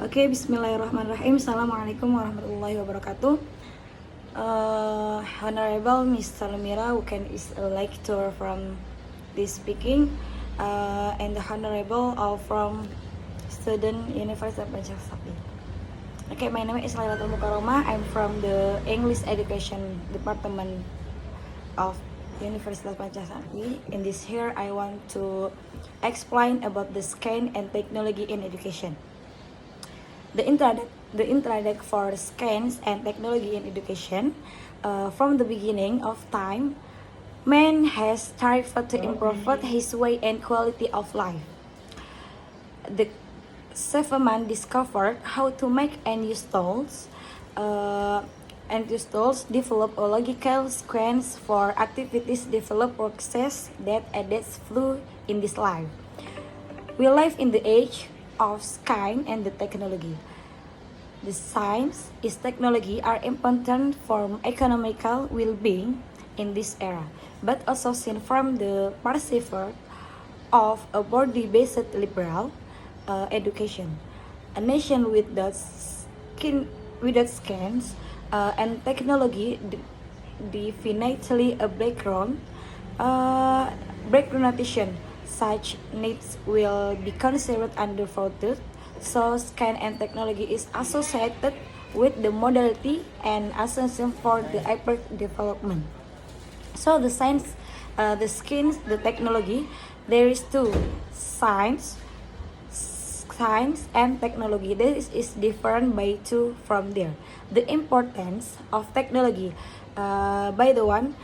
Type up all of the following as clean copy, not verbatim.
Oke, bismillahirrahmanirrahim. Assalamualaikum warahmatullahi wabarakatuh. Honorable Mr. Lemira, who is a lecturer from this speaking, and the honorable from student University of Pancasila. Okay, my name is Lailatul Mukaroma. I'm from the English Education Department of University of Pancasila. In this here, I want to explain about the scan and technology in education. The introduction for scans and technology in education. From the beginning of time, man has strived to improve his way and quality of life. The Seferman discovered how to make and use tools. Develop a logical sequence for activities, develop process that adds flow in this life. We live in the age of science and the technology. The science is technology are important for economical well-being in this era, but also seen from the perspective of a body-based liberal education. A nation without scans and technology definitely a background nation. Such needs will be considered underfunded, so scan and technology is associated with the modality and assumption for the hyper development. So the science, the skills, the technology, there is two science and technology. This is different by two from there. The importance of technology. By the one,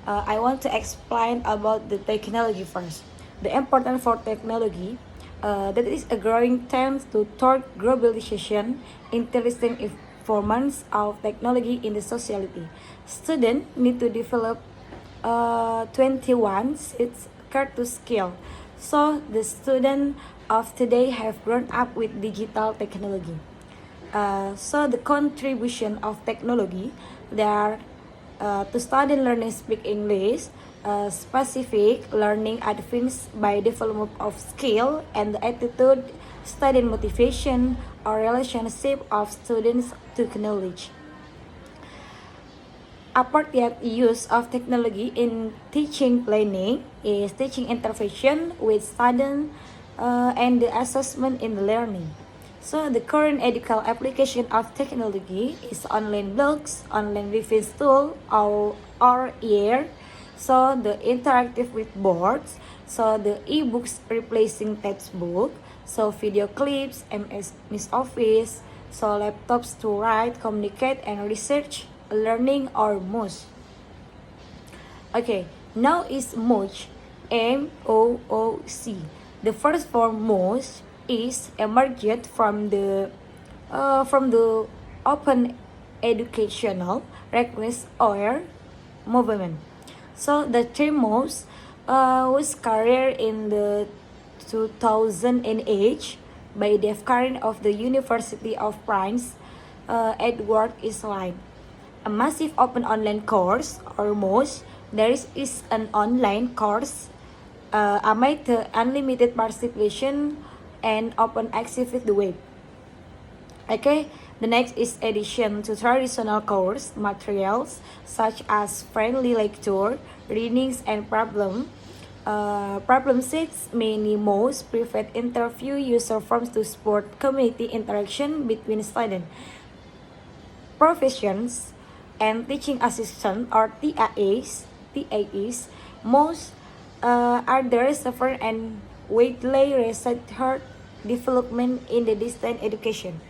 I want to explain about the technology first. The importance for technology, that is a growing trend toward globalization, interesting performance of technology in the society. Students need to develop 21 its to skill. So the students of today have grown up with digital technology. So the contribution of technology, they are to study and learning speak English, specific learning advanced by development of skill and the attitude, study motivation or relationship of students to knowledge. Appropriate use of technology in teaching planning is teaching intervention with students and the assessment in the learning. So the current educational application of technology is online blogs, online reference tool, or ear. So the interactive with boards. So the e-books replacing textbook. So video clips, MS Office. So laptops to write, communicate, and research, learning, or MOOC. Okay, now is MOOC, MOOC. The first form MOOC is emerged from the open educational request or movement. So the term MOOC was carried in the 2008 by the Karin of the University of Prince Edward Island. A massive open online course or MOOC. There is an online course amid the unlimited participation and open access with the web. Okay, the next is addition to traditional course materials such as friendly lecture, readings, and problem sets. Many MOOCs prevent interview user forms to support community interaction between students, professions, and teaching assistant or TAs. Most are the reservoir and widely researched development in the distance education.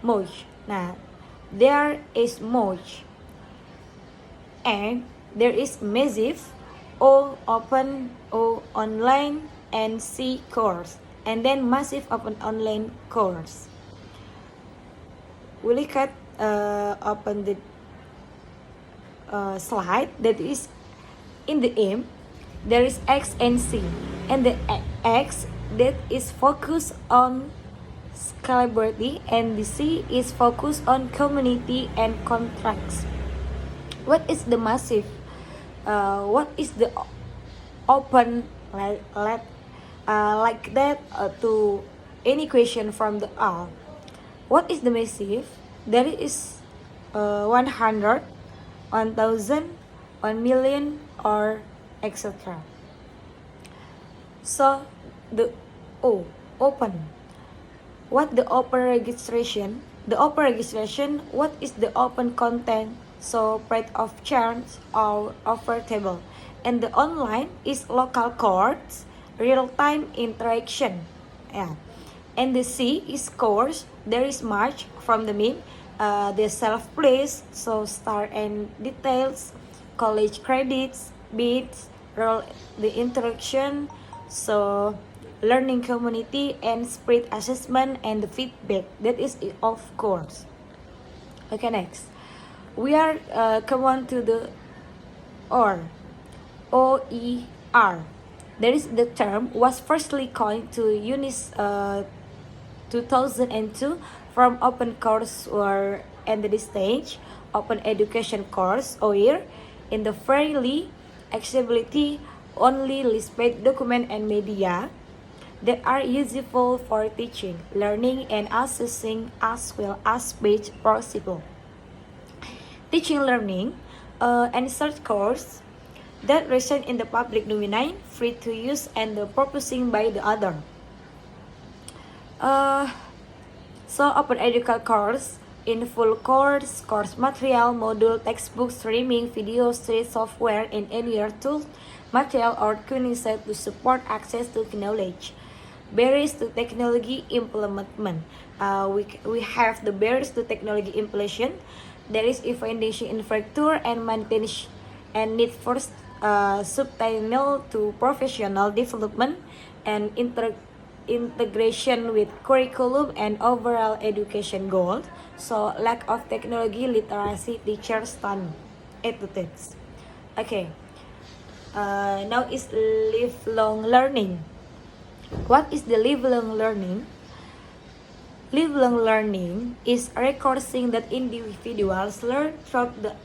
MOOC. Now, there is MOOC, and there is massive O open O online and C course, and then massive open online course. We look at open the slide that is in the M. There is X and C, and the X that is focused on scalability, and the C is focused on community and contracts. What is the massive? What is the open like that to any question from the R. What is the massive? There is 100, 1000, 1 million, or etc. So the O, open. What the open registration? The open registration, what is the open content? So part of charts or offer table. And the online is local course, real-time interaction. Yeah. And the C is course. There is much from the mean. The self-place, so star and details, college credits, beats, role, the interaction, so learning community and spread assessment and the feedback. That is of course. Okay, next. We are come on to the OER. OER. That is the term was firstly coined to UNIS 2002 from open course or at this stage, open education course OER in the freely accessibility only listed document and media that are useful for teaching, learning, and assessing as well as page possible. Teaching, learning, and search course that reside in the public domain, free to use and the purposing by the other. So open educational course in full course material, module, textbook, streaming, video, street software, and any other tool, material or set to support access to knowledge. Barriers to technology implementation. We have the barriers to technology implementation. There is a foundation infrastructure and maintenance and need for substantial to professional development and integration with curriculum and overall education goals. So lack of technology literacy, teachers stand attitudes. Okay. Now is lifelong learning. What is the lifelong learning? Lifelong learning is recording that individuals learn throughout the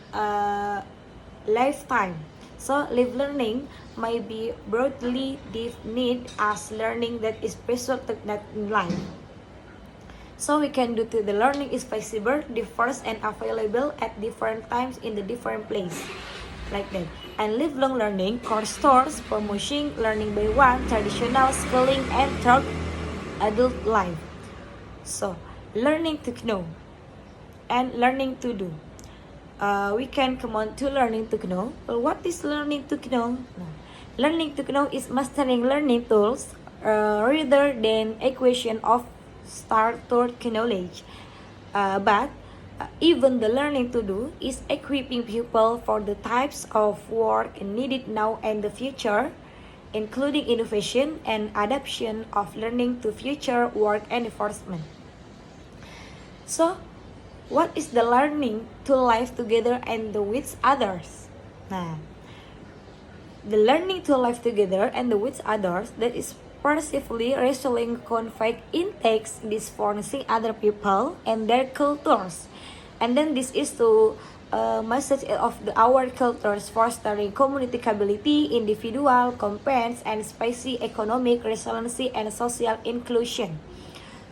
lifetime. So lifelong learning may be broadly defined as learning that is pursued in life. So we can do to the learning is flexible, differs, and available at different times in the different place. Like that. And lifelong learning cornerstones promoting learning by one, traditional schooling, and throughout adult life. So learning to know and learning to do. We can come on to learning to know. Well, what is learning to know? No. Learning to know is mastering learning tools rather than equation of started knowledge. But even the learning to do is equipping people for the types of work needed now and the future, including innovation and adaptation of learning to future work enforcement. So, what is the learning to live together and with others? Nah, the learning to live together and with others that is perceivably resolving conflict intakes disforming other people and their cultures. And then this is to message of our cultures fostering communicability, individual competence, and spicy economic resiliency and social inclusion.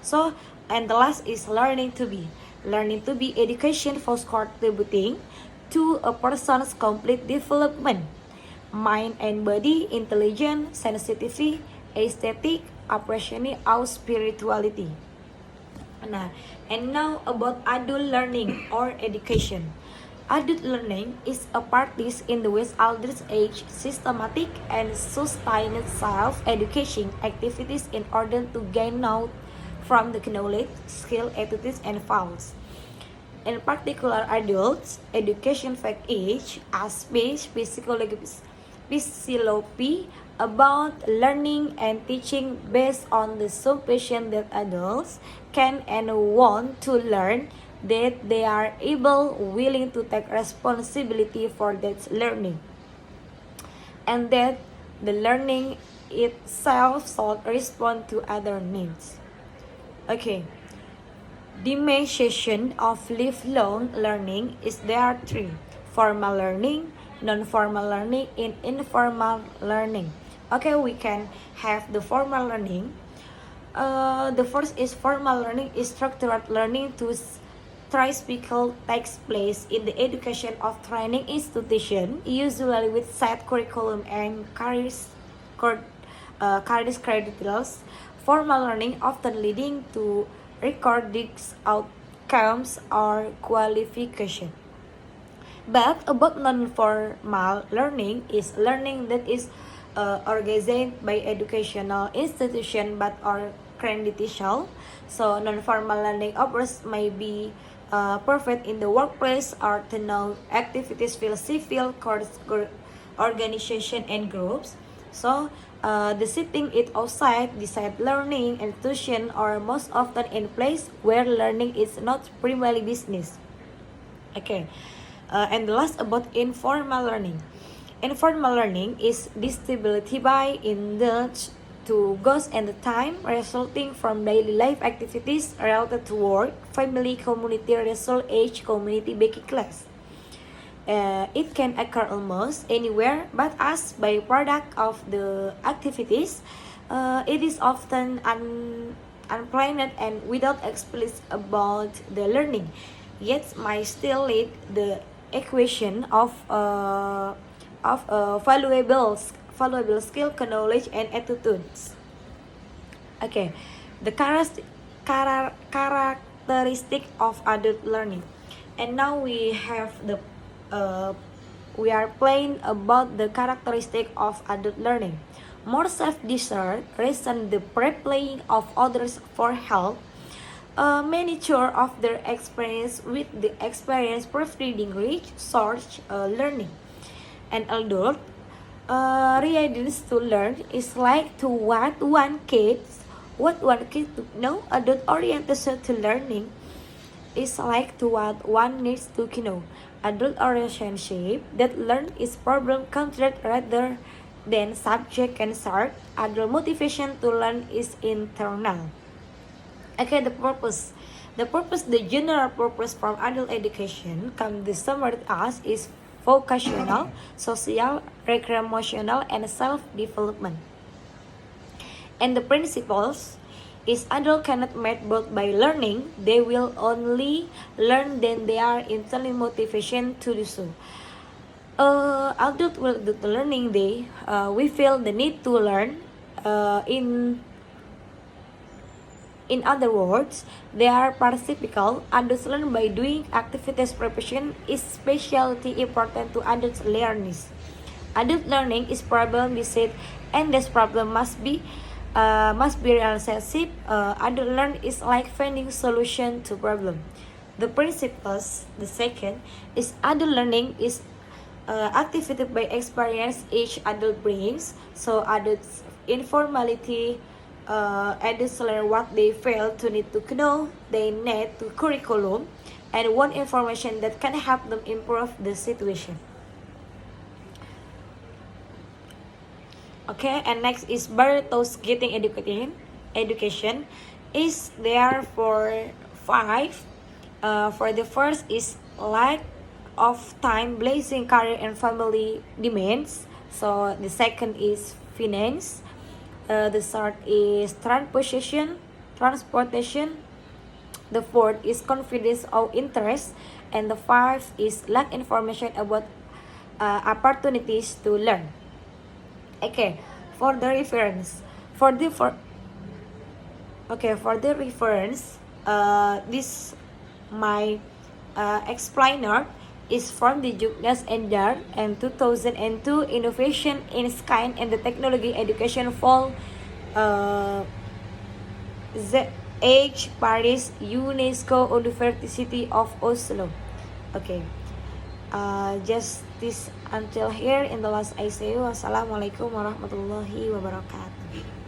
So, and the last is learning to be. Learning to be education for contributing to a person's complete development, mind and body, intelligence, sensitivity, aesthetic, appreciation, or spirituality. Nah, and now about adult learning or education. Adult learning is a practice in the which adults age systematic and sustained self-education activities in order to gain knowledge from the knowledge, skill, attitudes, and values. In particular, adults education fact age as physiology about learning and teaching based on the supposition that adults can and want to learn, that they are able, willing to take responsibility for that learning, and that the learning itself should respond to other needs. Okay. Dimension of lifelong learning is there are three: formal learning, non-formal learning, and informal learning. Okay, we can have the formal learning. The first is formal learning is structured learning to tricycle takes place in the education of training institution, usually with set curriculum and carries credentials. Formal learning often leading to recorded outcomes or qualification. But about non-formal learning is learning that is organized by educational institution but are credential. So non-formal learning offers may be perfect in the workplace or to know activities feel civil course organization and groups. So the sitting it outside the side learning institution or most often in place where learning is not primarily business. Okay. And the last about informal learning. Informal learning is distributed by indulge to goals and the time resulting from daily life activities related to work, family, community, result, age, community, baking class. It can occur almost anywhere, but as byproduct of the activities, it is often unplanned and without explicit about the learning. Yet might still lead the equation of valuable skill, knowledge, and attitudes. Okay, the characteristic of adult learning, and now we are playing about the characteristic of adult learning. More self-desert, reason the pre-playing of others for help, miniature of their experience with the experience proofreading rich source learning. An adult readiness to learn is like to what one kid to know. Adult orientation to learning is like to what one needs to know. Adult relationship that learn is problem content rather than subject concerned. Adult motivation to learn is internal. Okay, the general purpose from adult education can be summarized as is vocational, social, recreational, and self-development. And the principles is adult cannot meet both by learning. They will only learn then they are internally motivation to do so. Adult will do the learning we feel the need to learn in other words, they are participical. Adults learn by doing activities. Preparation is especially important to adult learners. Adult learning is problem based, and this problem must be realized. Adult learn is like finding solution to problem. The principles, the second, is adult learning is activity by experience each adult brings. So adults informality. Adults learn what they fail to need to know. They need to curriculum and want information that can help them improve the situation. Okay, and next is Barreto's getting education is there for 5. For the first is lack of time, blazing career and family demands. So the second is finance. The third is transportation. The fourth is confidence or interest. And the fifth is lack information about opportunities to learn. Okay, for the reference, this my explainer is from the Juknas Endar and 2002 Innovation in Science and the Technology Education for ZH Paris UNESCO University of Oslo. Okay. Just this until here in the last I say you. Wassalamualaikum warahmatullahi wabarakatuh.